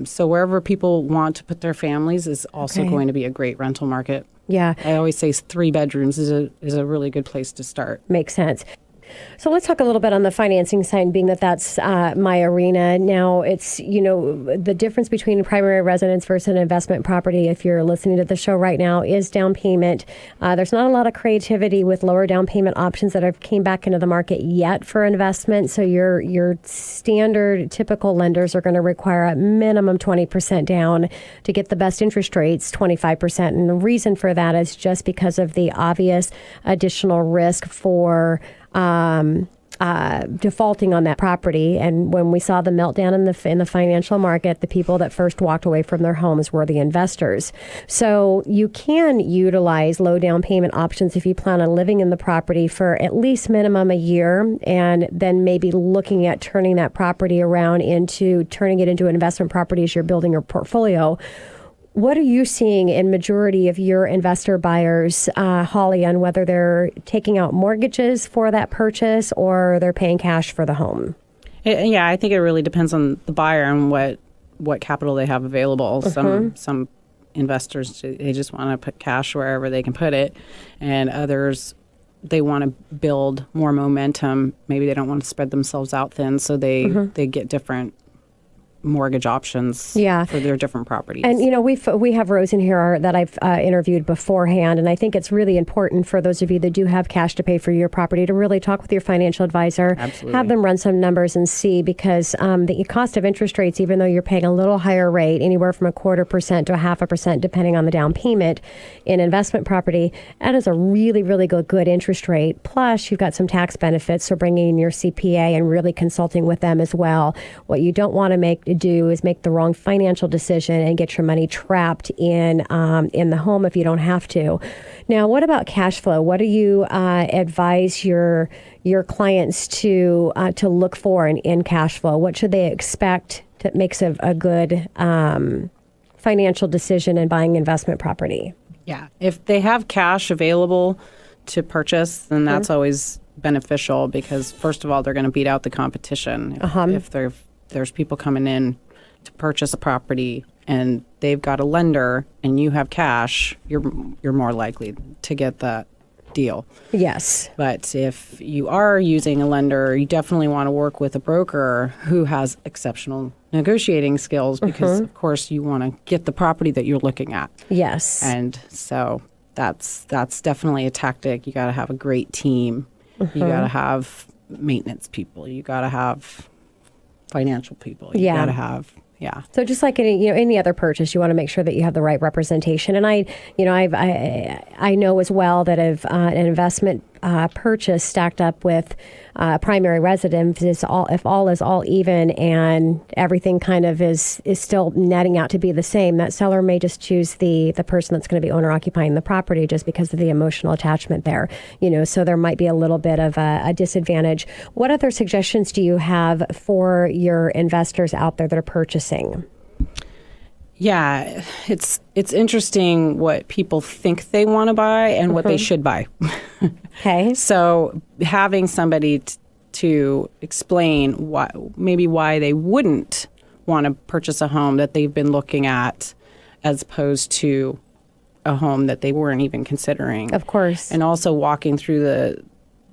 So wherever people want to put their families is also going to be a great rental market. Yeah. I always say 3 bedrooms is a really good place to start. Makes sense. So let's talk a little bit on the financing side, being that's my arena. Now, it's, the difference between primary residence versus an investment property, if you're listening to the show right now, is down payment. There's not a lot of creativity with lower down payment options that have came back into the market yet for investment. So your standard typical lenders are going to require a minimum 20% down to get the best interest rates, 25%. And the reason for that is just because of the obvious additional risk for defaulting on that property. And when we saw the meltdown in the financial market, the people that first walked away from their homes were the investors. So you can utilize low down payment options if you plan on living in the property for at least minimum a year, and then maybe looking at turning that property around turning it into an investment property as you're building your portfolio. What are you seeing in majority of your investor buyers, Holly, on whether they're taking out mortgages for that purchase or they're paying cash for the home? Yeah, I think it really depends on the buyer and what capital they have available. Some investors, they just want to put cash wherever they can put it, and others, they want to build more momentum. Maybe they don't want to spread themselves out thin, so they get different mortgage options for their different properties. And we have Rose in here that I've interviewed beforehand, and I think it's really important for those of you that do have cash to pay for your property to really talk with your financial advisor. Absolutely. Have them run some numbers and see, because the cost of interest rates, even though you're paying a little higher rate, anywhere from 0.25% to 0.5% depending on the down payment in investment property, that is a really, really good interest rate. Plus you've got some tax benefits, so bringing in your CPA and really consulting with them as well. What you don't want to do is make the wrong financial decision and get your money trapped in the home if you don't have to. Now, what about cash flow? What do you advise your clients to look for in cash flow? What should they expect that makes a good financial decision in buying investment property? Yeah, if they have cash available to purchase, then that's always beneficial, because first of all, they're going to beat out the competition. If there's people coming in to purchase a property and they've got a lender and you have cash, you're more likely to get that deal. Yes. But if you are using a lender, you definitely want to work with a broker who has exceptional negotiating skills, because of course you want to get the property that you're looking at. Yes. And so that's definitely a tactic. You got to have a great team. You got to have maintenance people. You got to have financial people. You got to have, So just like any other purchase, you want to make sure that you have the right representation. And I know as well that if an investment purchase stacked up with primary residence, if all is all even and everything kind of is still netting out to be the same, that seller may just choose the person that's going to be owner occupying the property just because of the emotional attachment there. So there might be a little bit of a disadvantage. What other suggestions do you have for your investors out there that are purchasing? Yeah, it's interesting what people think they want to buy and what they should buy. Okay. So having somebody to explain why they wouldn't want to purchase a home that they've been looking at, as opposed to a home that they weren't even considering. Of course. And also walking through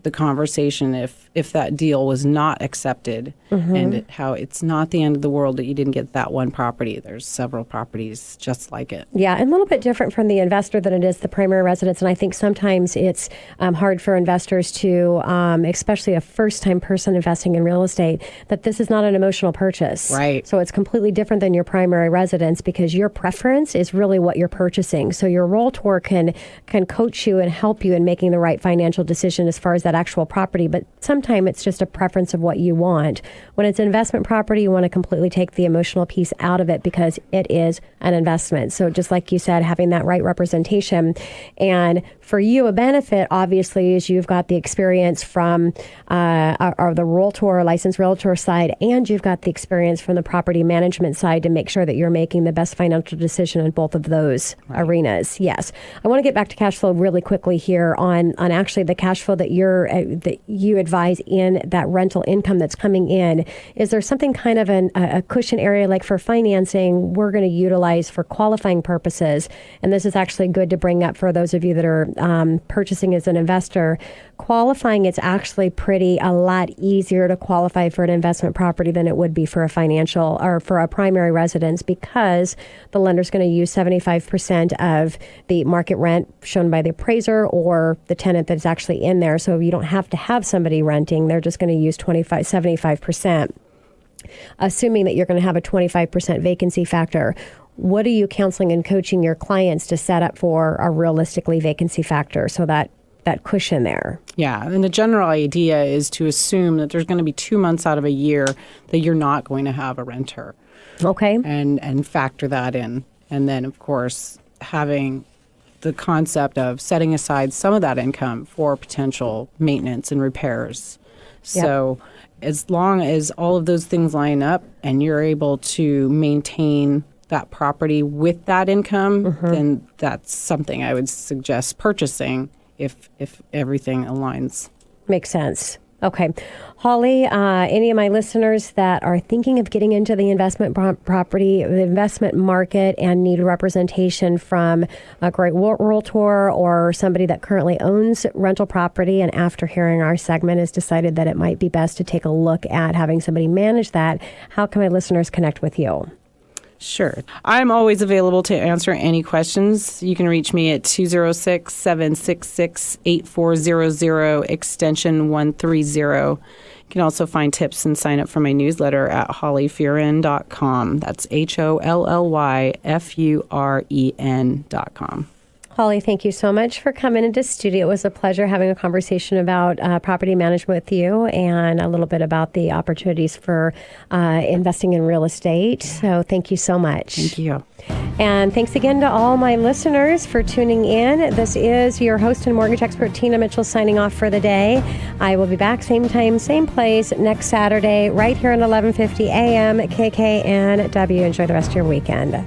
the conversation if that deal was not accepted, and how it's not the end of the world that you didn't get that one property. There's several properties just like it. Yeah, and a little bit different from the investor than it is the primary residence. And I think sometimes it's hard for investors to, especially a first-time person investing in real estate, that this is not an emotional purchase. Right. So it's completely different than your primary residence, because your preference is really what you're purchasing. So your realtor can coach you and help you in making the right financial decision as far as that actual property. But sometimes it's just a preference of what you want. When it's investment property, you want to completely take the emotional piece out of it, because it is an investment. So just like you said, having that right representation. And for you, a benefit, obviously, is you've got the experience from the realtor, licensed realtor side, and you've got the experience from the property management side to make sure that you're making the best financial decision in both of those arenas. Yes. I want to get back to cash flow really quickly here on actually the cash flow that you advise in that rental income that's coming in. Is there something kind of a cushion area, like for financing, we're going to utilize for qualifying purposes? And this is actually good to bring up for those of you that are purchasing as an investor. Qualifying, it's actually a lot easier to qualify for an investment property than it would be for a financial or for a primary residence, because the lender's going to use 75% of the market rent shown by the appraiser or the tenant that's actually in there. So you don't have to have somebody renting. They're just going to use 75%. Assuming that you're going to have a 25% vacancy factor, what are you counseling and coaching your clients to set up for a realistically vacancy factor so that that cushion there. Yeah, and the general idea is to assume that there's going to be 2 months out of a year that you're not going to have a renter. Okay. And factor that in. And then, of course, having the concept of setting aside some of that income for potential maintenance and repairs. Yep. So as long as all of those things line up and you're able to maintain that property with that income, then that's something I would suggest purchasing if everything aligns. Makes sense. Okay. Holly, any of my listeners that are thinking of getting into the investment property, the investment market, and need representation from a great realtor or somebody that currently owns rental property, and after hearing our segment has decided that it might be best to take a look at having somebody manage that, how can my listeners connect with you? Sure. I'm always available to answer any questions. You can reach me at 206-766-8400, extension 130. You can also find tips and sign up for my newsletter at hollyfuren.com. That's HOLLYFUREN.com. Holly, thank you so much for coming into studio. It was a pleasure having a conversation about property management with you and a little bit about the opportunities for investing in real estate. So thank you so much. Thank you. And thanks again to all my listeners for tuning in. This is your host and mortgage expert, Tina Mitchell, signing off for the day. I will be back same time, same place next Saturday, right here at 11:50 a.m. KKNW. Enjoy the rest of your weekend.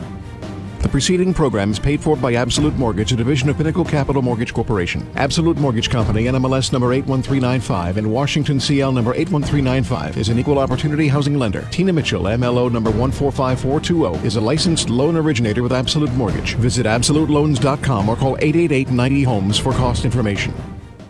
The preceding program is paid for by Absolute Mortgage, a division of Pinnacle Capital Mortgage Corporation. Absolute Mortgage Company, NMLS number 81395 and Washington CL number 81395 is an equal opportunity housing lender. Tina Mitchell, MLO number 145420, is a licensed loan originator with Absolute Mortgage. Visit absoluteloans.com or call 888-90-HOMES for cost information.